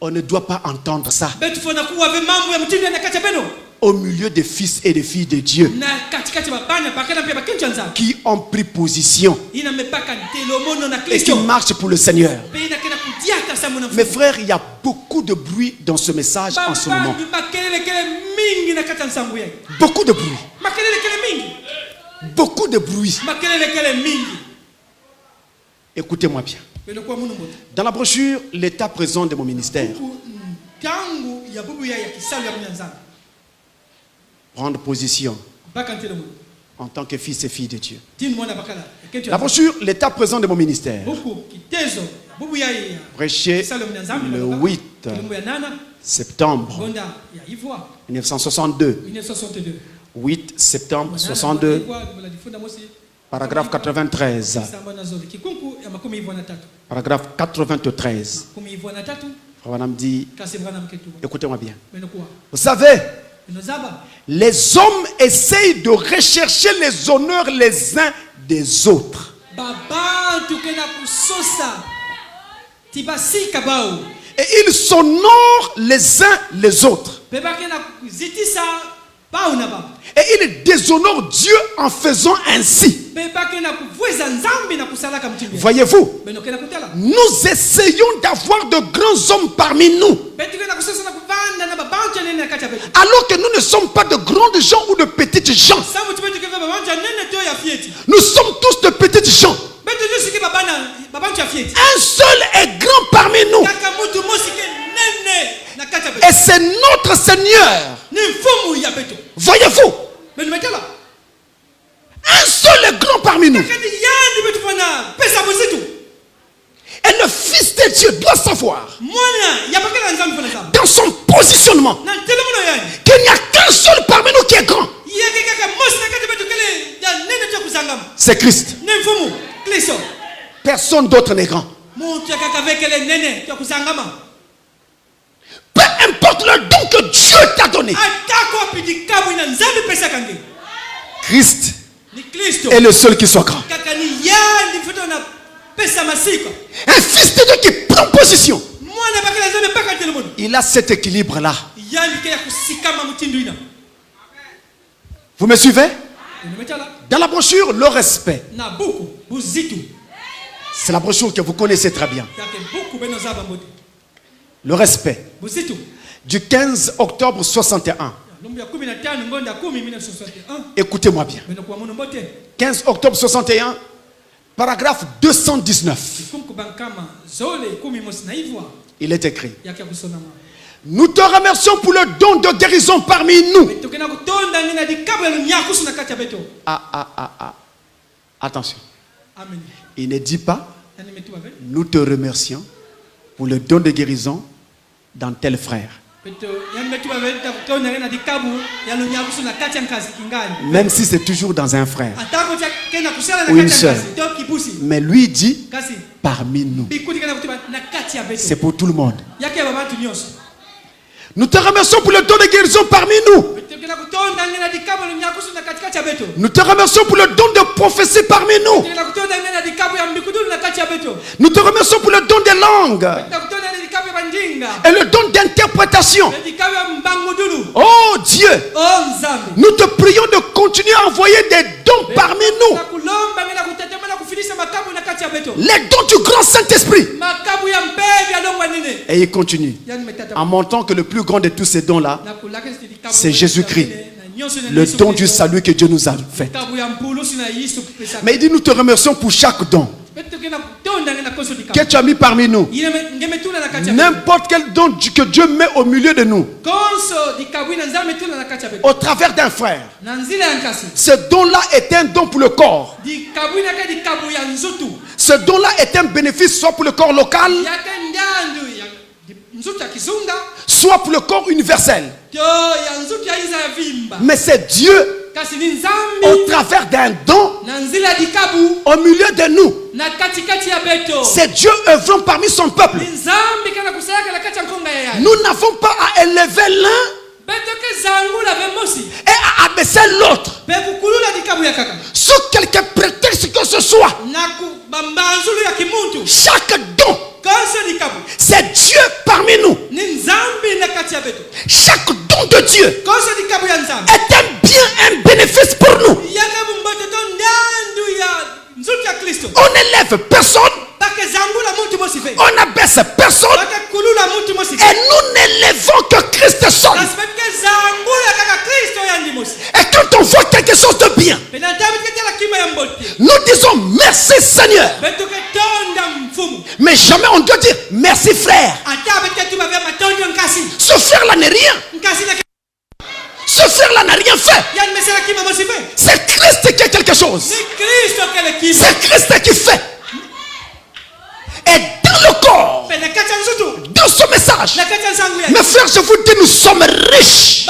On ne doit pas entendre ça au milieu des fils et des filles de Dieu qui ont pris position et qui marchent pour le Seigneur. Mes frères, il y a beaucoup de bruit dans ce message en ce moment. Beaucoup de bruit. Beaucoup de bruit. Écoutez-moi bien. Dans la brochure, l'état présent de mon ministère. Prendre position en tant que fils et fille de Dieu. La brochure, l'état présent de mon ministère. Prêché le 8 septembre 1962. 8 septembre 62. Paragraphe 93. Paragraphe 93. Madame dit, écoutez-moi bien. Vous savez, les hommes essayent de rechercher les honneurs les uns des autres. Et ils s'honorent les uns les autres. Et ils déshonorent Dieu en faisant ainsi. Voyez-vous, nous essayons d'avoir de grands hommes parmi nous, alors que nous ne sommes pas de grands gens ou de petites gens. Nous sommes tous de petites gens. Un seul est grand parmi nous, et c'est notre Seigneur. Voyez-vous, un seul est grand parmi nous. Et le Fils de Dieu doit savoir, dans son positionnement, qu'il n'y a qu'un seul parmi nous qui est grand. C'est Christ. Personne d'autre n'est grand. Peu importe le don que Dieu t'a donné, Christ est le seul qui soit grand. Un fils de Dieu qui prend position, il a cet équilibre-là. Vous me suivez? Dans la brochure, le respect. C'est la brochure que vous connaissez très bien. Le respect. Du 15 octobre 61. Écoutez-moi bien. 15 octobre 61, paragraphe 219. Il est écrit: nous te remercions pour le don de guérison parmi nous. Attention. Il ne dit pas nous te remercions pour le don de guérison dans tel frère. Même si c'est toujours dans un frère ou une soeur. Mais lui dit parmi nous. C'est pour tout le monde. Nous te remercions pour le don de guérison parmi nous. Nous te remercions pour le don de prophétie parmi nous. Nous te remercions pour le don des langues et le don d'interprétation. Oh Dieu, nous te prions de continuer à envoyer des dons parmi nous. Les dons du grand Saint-Esprit. Et il continue en montrant que le plus grand de tous ces dons-là, c'est Jésus-Christ, le don du salut que Dieu nous a fait. Mais il dit nous te remercions pour chaque don que tu as mis parmi nous. N'importe quel don que Dieu met au milieu de nous, au travers d'un frère, ce don-là est un don pour le corps. Ce don-là est un bénéfice soit pour le corps local, soit pour le corps universel. Mais c'est Dieu, au travers d'un don, au milieu de nous. C'est Dieu œuvrant parmi son peuple. Nous n'avons pas à élever l'un et à abaisser l'autre sous quelque prétexte que ce soit. Chaque don, c'est Dieu parmi nous de Dieu est un bien, un bénéfice pour nous. On n'élève personne, on n'abaisse personne, et nous n'élevons que Christ seul. Et quand on voit quelque chose de bien, nous disons merci Seigneur. Mais jamais on doit dire merci frère. Ce frère-là n'est rien. Ce frère-là n'a rien fait. C'est Christ qui a quelque chose. C'est Christ qui fait. Et dans le corps, dans ce message, mes frères, je vous dis, nous sommes riches.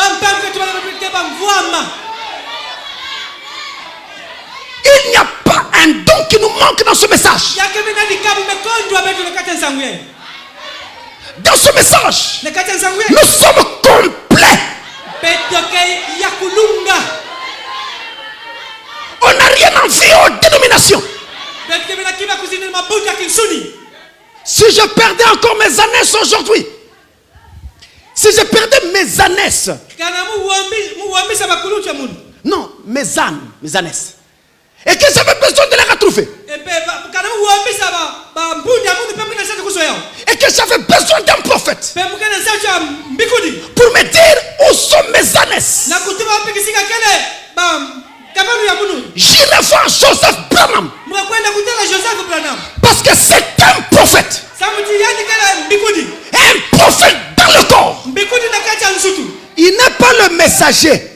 Il n'y a pas un don qui nous manque dans ce message. Dans ce message, nous sommes complets. On n'a rien envie aux dénominations. Si je perdais encore mes ânesses aujourd'hui, si je perdais mes ânesses, non, mes ânesses, et que j'avais besoin de les retrouver, et que j'avais besoin d'un prophète pour me dire où sont mes ânesses, j'irai voir Joseph Branham, parce que c'est un prophète, un prophète dans le corps. Il n'est pas le messager,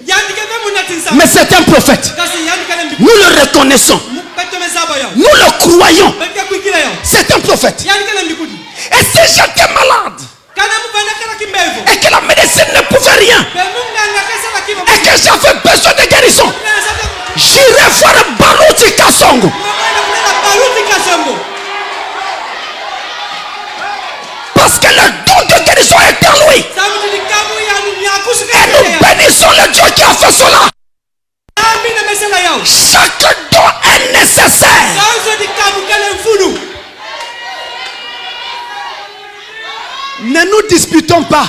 mais c'est un prophète. Nous le reconnaissons, nous le croyons. C'est un prophète. Et si j'étais malade et que la médecine ne pouvait rien et que j'avais besoin de guérison, j'irai voir Baruti Kasongo. Parce que le don de guérison est en lui. Et nous bénissons le Dieu qui a fait cela. Chaque don est nécessaire. Ne nous disputons pas.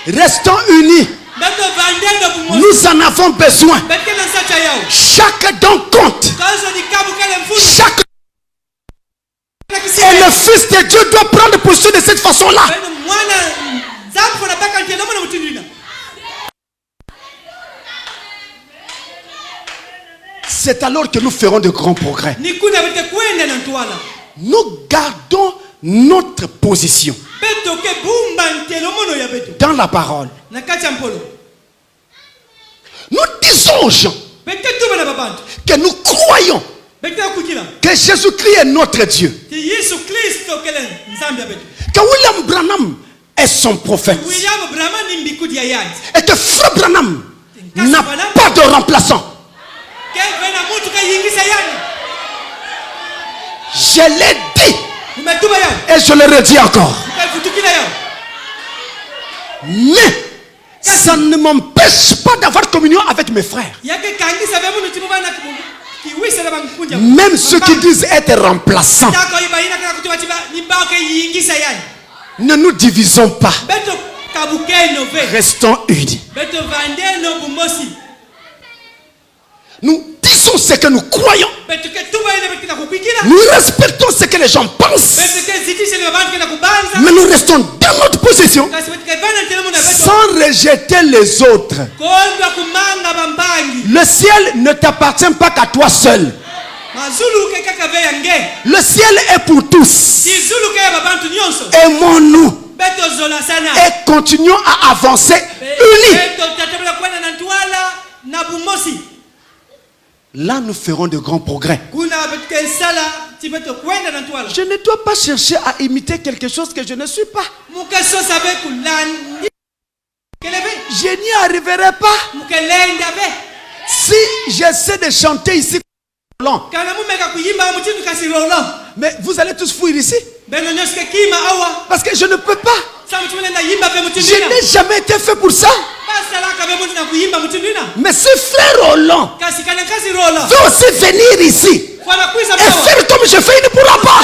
Restons unis. Nous en avons besoin. Chaque don compte. Et le Fils de Dieu doit prendre position de cette façon-là. C'est alors que nous ferons de grands progrès. Nous gardons notre position dans la parole. Nous disons aux gens que nous croyons que Jésus-Christ est notre Dieu, que William Branham est son prophète, et que Frère Branham n'a pas de remplaçant. Je l'ai dit et je le redis encore. Mais ça ne m'empêche pas d'avoir communion avec mes frères. Même ceux qui disent être remplaçants. Ne nous divisons pas. Restons unis. Nous disons ce que nous croyons. Nous respectons ce que les gens pensent. Mais nous restons dans notre position sans rejeter les autres. Le ciel ne t'appartient pas qu'à toi seul. Le ciel est pour tous. Aimons-nous et continuons à avancer unis. Là, nous ferons de grands progrès. Je ne dois pas chercher à imiter quelque chose que je ne suis pas. Je n'y arriverai pas. Si j'essaie de chanter ici, mais vous allez tous fuir ici. Parce que je ne peux pas. Je n'ai jamais été fait pour ça. Mais si frère Roland veut aussi venir ici et faire comme je fais, il ne pourra pas.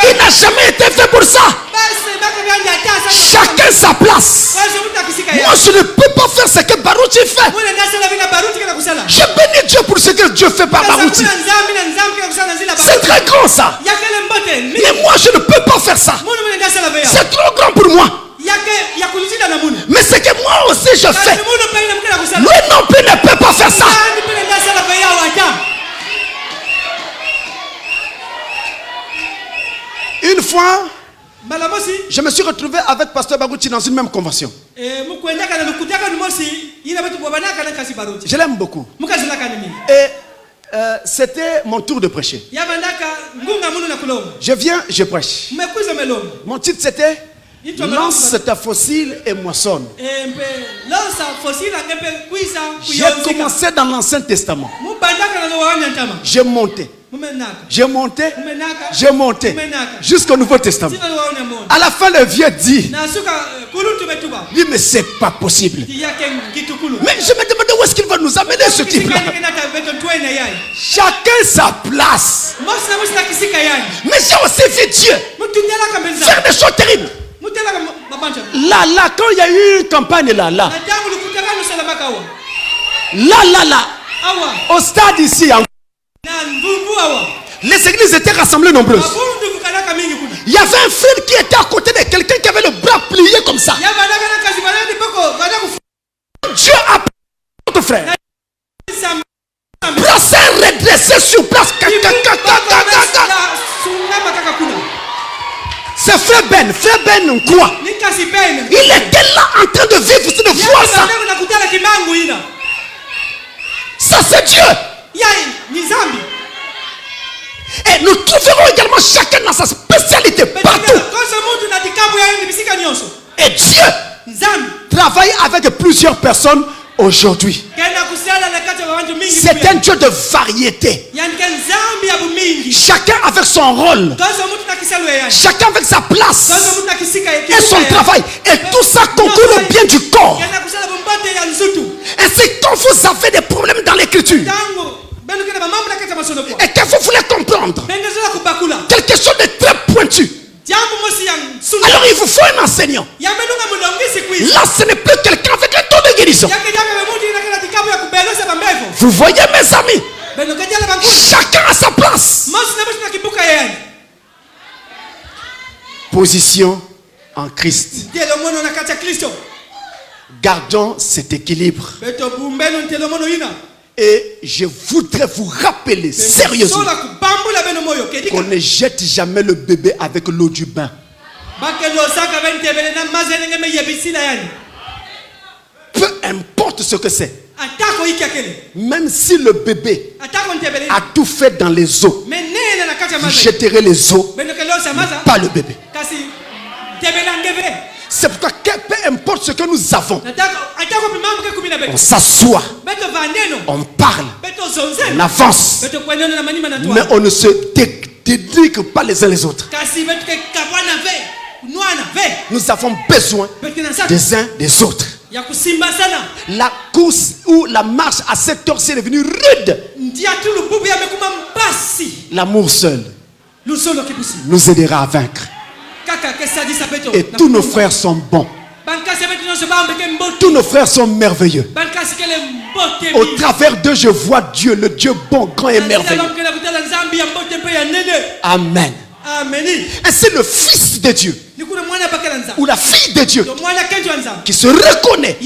Il n'a jamais été fait pour ça. Chacun sa place. sentir. C'est très grand ça. Mais moi je ne peux pas faire ça. C'est trop grand pour moi. Mais c'est que moi aussi je fais. Lui non plus ne peut pas faire ça. Une fois, je me suis retrouvé avec Pasteur Baguchi dans une même convention. Je l'aime beaucoup. Et c'était mon tour de prêcher. Je viens, je prêche. Mon titre c'était lance ta fossile et moissonne. J'ai commencé dans l'Ancien Testament. J'ai monté. J'ai monté, j'ai monté jusqu'au Nouveau Testament. À la fin, le vieux dit, mais c'est pas possible. Mais je me demandais où est-ce qu'il va nous amener ce type-là. Chacun sa place. Mais j'ai aussi vu Dieu faire des choses terribles. Là, quand il y a eu une campagne là, au stade ici, les églises étaient rassemblées nombreuses. Il y avait un frère qui était à côté de quelqu'un qui avait le bras plié comme ça. Dieu a pris notre frère. Bras s'est redressé sur place. C'est frère Ben quoi? Il était là en train de vivre, de voir ça. Ça c'est Dieu. Et nous trouverons également chacun dans sa spécialité partout. Et Dieu travaille avec plusieurs personnes aujourd'hui. C'est un Dieu de variété. Chacun avec son rôle. Chacun avec sa place. Et son travail. Et tout ça concourt au bien du corps. Ainsi, quand vous avez des problèmes dans l'écriture et que vous voulez comprendre quelque chose de très pointu, alors il vous faut un enseignant. Là ce n'est plus quelqu'un avec un don de guérison. Vous voyez mes amis, chacun a sa place. Position en Christ. Gardons cet équilibre. Et je voudrais vous rappeler sérieusement qu'on ne jette jamais le bébé avec l'eau du bain. Peu importe ce que c'est. Même si le bébé a tout fait dans les eaux, vous jetterez les eaux, pas le bébé. C'est pourquoi peu importe ce que nous avons, on s'assoit, on parle, on avance, mais on ne se dédrigue pas les uns les autres. Nous avons besoin des uns des autres. La course ou la marche à cette heure-ci est devenue rude. L'amour seul nous aidera à vaincre. Et tous nos frères sont bons. Tous nos frères sont merveilleux. Au travers d'eux, je vois Dieu, le Dieu bon, grand et merveilleux. Amen. Ainsi le Fils de Dieu ou la fille de Dieu qui se reconnaît